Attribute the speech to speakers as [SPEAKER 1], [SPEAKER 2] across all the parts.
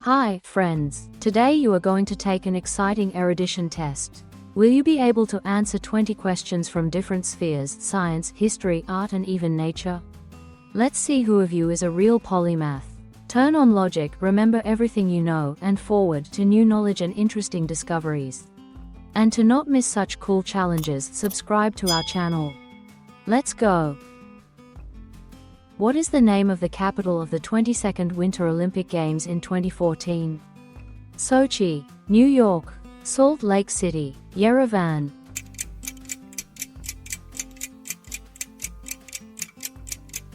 [SPEAKER 1] Hi, friends. Today you are going to take an exciting erudition test. Will you be able to answer 20 questions from different spheres: science, history, art, and even nature? Let's see who of you is a real polymath. Turn on logic, remember everything you know, and forward to new knowledge and interesting discoveries. And to not miss such cool challenges, subscribe to our channel. Let's go! What is the name of the capital of the 22nd Winter Olympic Games in 2014? Sochi, New York, Salt Lake City, Yerevan.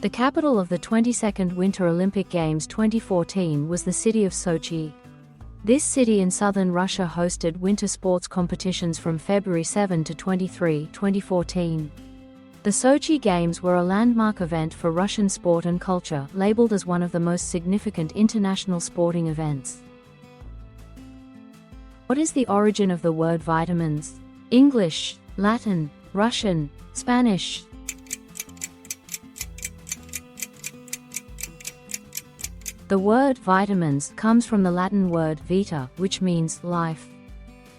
[SPEAKER 1] The capital of the 22nd Winter Olympic Games 2014 was the city of Sochi. This city in southern Russia hosted winter sports competitions from February 7 to 23, 2014. The Sochi Games were a landmark event for Russian sport and culture, labeled as one of the most significant international sporting events. What is the origin of the word vitamins? English, Latin, Russian, Spanish. The word vitamins comes from the Latin word vita, which means life.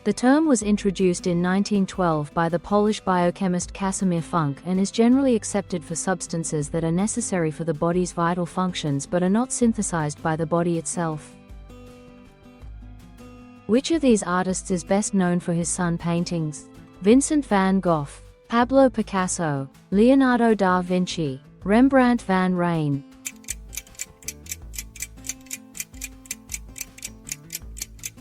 [SPEAKER 1] The term was introduced in 1912 by the Polish biochemist Casimir Funk and is generally accepted for substances that are necessary for the body's vital functions but are not synthesized by the body itself. Which of these artists is best known for his sun paintings? Vincent van Gogh, Pablo Picasso, Leonardo da Vinci, Rembrandt van Rijn.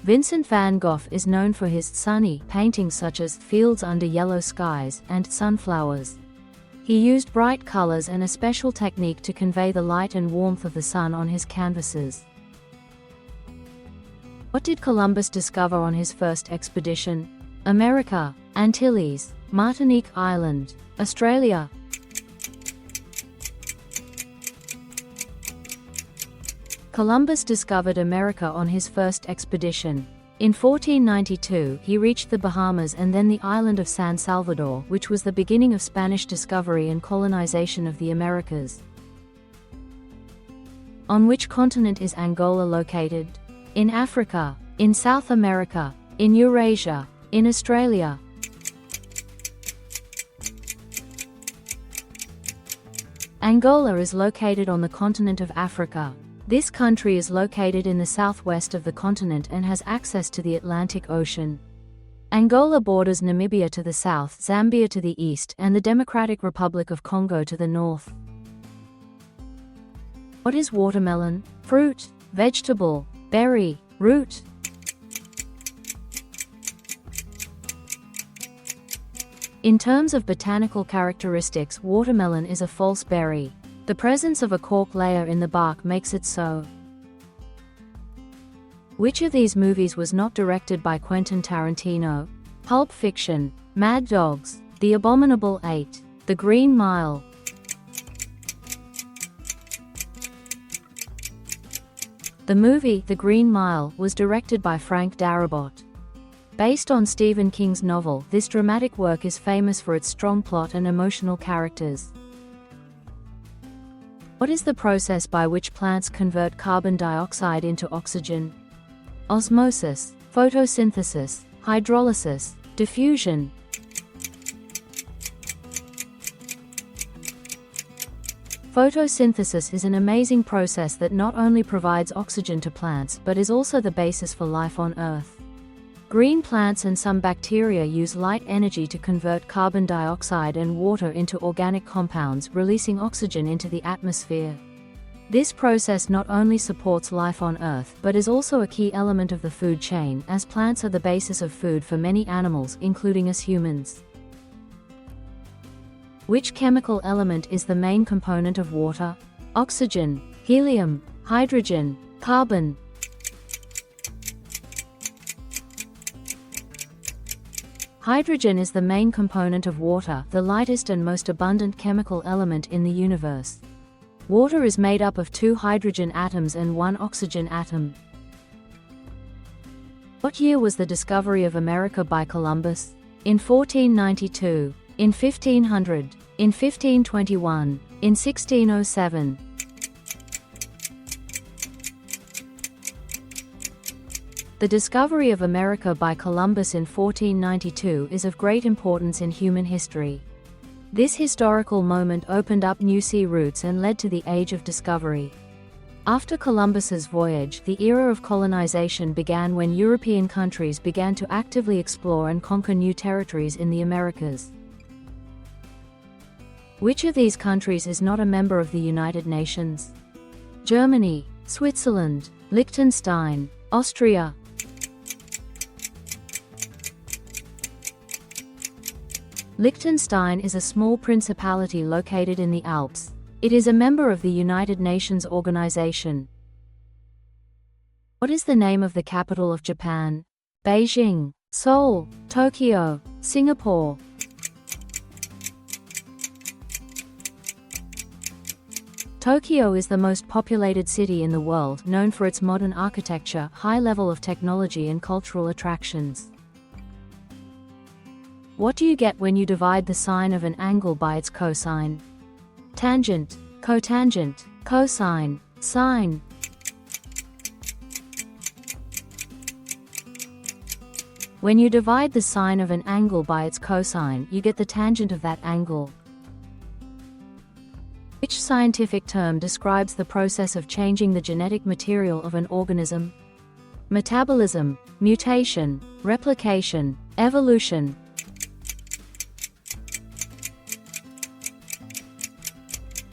[SPEAKER 1] Vincent van Gogh is known for his sunny paintings such as Fields Under Yellow Skies and Sunflowers. He used bright colors and a special technique to convey the light and warmth of the sun on his canvases. What did Columbus discover on his first expedition? America, Antilles, Martinique Island, Australia. Columbus discovered America on his first expedition. In 1492, he reached the Bahamas and then the island of San Salvador, which was the beginning of Spanish discovery and colonization of the Americas. On which continent is Angola located? In Africa, in South America, in Eurasia, in Australia. Angola is located on the continent of Africa. This country is located in the southwest of the continent and has access to the Atlantic Ocean. Angola borders Namibia to the south, Zambia to the east, and the Democratic Republic of Congo to the north. What is watermelon? Fruit, vegetable, berry, root. In terms of botanical characteristics, watermelon is a false berry. The presence of a cork layer in the bark makes it so. Which of these movies was not directed by Quentin Tarantino? Pulp Fiction, Mad Dogs, The Abominable Eight, The Green Mile. The movie, The Green Mile, was directed by Frank Darabont. Based on Stephen King's novel, this dramatic work is famous for its strong plot and emotional characters. What is the process by which plants convert carbon dioxide into oxygen? Osmosis, photosynthesis, hydrolysis, diffusion. Photosynthesis is an amazing process that not only provides oxygen to plants but is also the basis for life on Earth. Green plants and some bacteria use light energy to convert carbon dioxide and water into organic compounds, releasing oxygen into the atmosphere. This process not only supports life on Earth but is also a key element of the food chain, as plants are the basis of food for many animals, including us humans. Which chemical element is the main component of water? Oxygen, helium, hydrogen, carbon. Hydrogen is the main component of water, the lightest and most abundant chemical element in the universe. Water is made up of 2 hydrogen atoms and 1 oxygen atom. What year was the discovery of America by Columbus? In 1492, in 1500, in 1521, in 1607. The discovery of America by Columbus in 1492 is of great importance in human history. This historical moment opened up new sea routes and led to the Age of Discovery. After Columbus's voyage, the era of colonization began when European countries began to actively explore and conquer new territories in the Americas. Which of these countries is not a member of the United Nations? Germany, Switzerland, Liechtenstein, Austria. Liechtenstein is a small principality located in the Alps. It is a member of the United Nations organization. What is the name of the capital of Japan? Beijing, Seoul, Tokyo, Singapore. Tokyo is the most populated city in the world, known for its modern architecture, high level of technology and cultural attractions. What do you get when you divide the sine of an angle by its cosine? Tangent, cotangent, cosine, sine. When you divide the sine of an angle by its cosine, you get the tangent of that angle. Which scientific term describes the process of changing the genetic material of an organism? Metabolism, mutation, replication, evolution.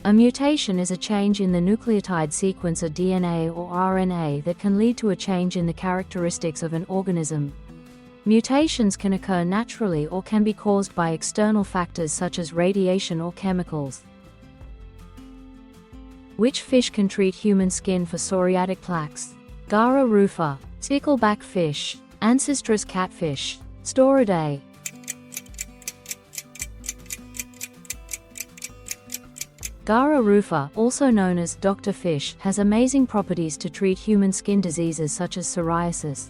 [SPEAKER 1] A mutation is a change in the nucleotide sequence of DNA or RNA that can lead to a change in the characteristics of an organism. Mutations can occur naturally or can be caused by external factors such as radiation or chemicals. Which fish can treat human skin for psoriatic plaques? Gara rufa, stickleback fish, Ancestris catfish, Storidae. Gara rufa, also known as Dr. Fish, has amazing properties to treat human skin diseases such as psoriasis.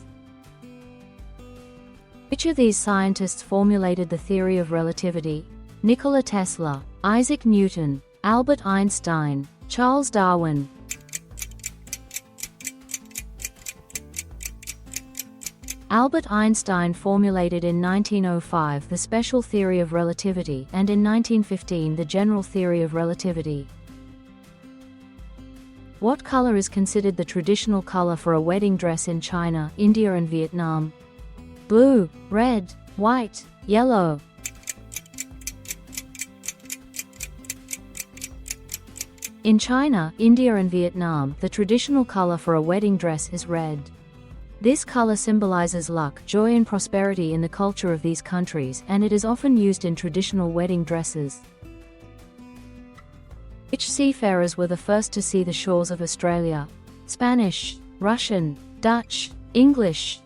[SPEAKER 1] Which of these scientists formulated the theory of relativity? Nikola Tesla, Isaac Newton, Albert Einstein, Charles Darwin. Albert Einstein formulated in 1905 the special theory of relativity and in 1915 the general theory of relativity. What color is considered the traditional color for a wedding dress in China, India and Vietnam? Blue, red, white, yellow. In China, India and Vietnam, the traditional color for a wedding dress is red. This color symbolizes luck, joy and prosperity in the culture of these countries, and it is often used in traditional wedding dresses. Which seafarers were the first to see the shores of Australia? Spanish, Russian, Dutch, English.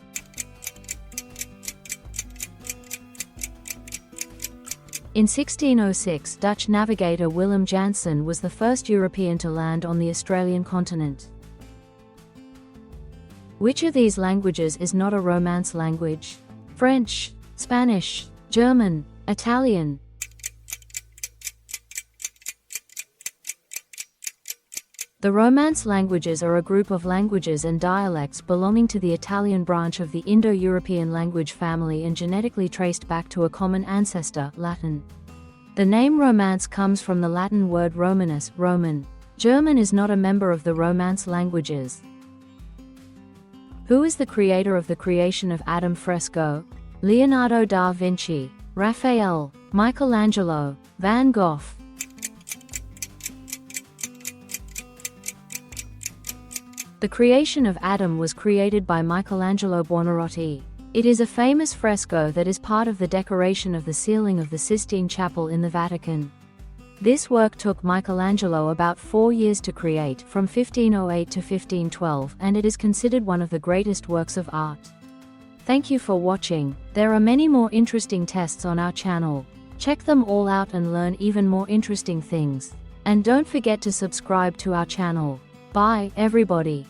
[SPEAKER 1] In 1606, Dutch navigator Willem Janssen was the first European to land on the Australian continent. Which of these languages is not a Romance language? French, Spanish, German, Italian. The Romance languages are a group of languages and dialects belonging to the Italian branch of the Indo-European language family and genetically traced back to a common ancestor, Latin. The name Romance comes from the Latin word Romanus, Roman. German is not a member of the Romance languages. Who is the creator of the creation of Adam fresco? Leonardo da Vinci, Raphael, Michelangelo, Van Gogh. The creation of Adam was created by Michelangelo Buonarroti. It is a famous fresco that is part of the decoration of the ceiling of the Sistine Chapel in the Vatican. This work took Michelangelo about 4 years to create, from 1508 to 1512, and it is considered one of the greatest works of art. Thank you for watching. There are many more interesting tests on our channel. Check them all out and learn even more interesting things. And don't forget to subscribe to our channel. Bye, everybody.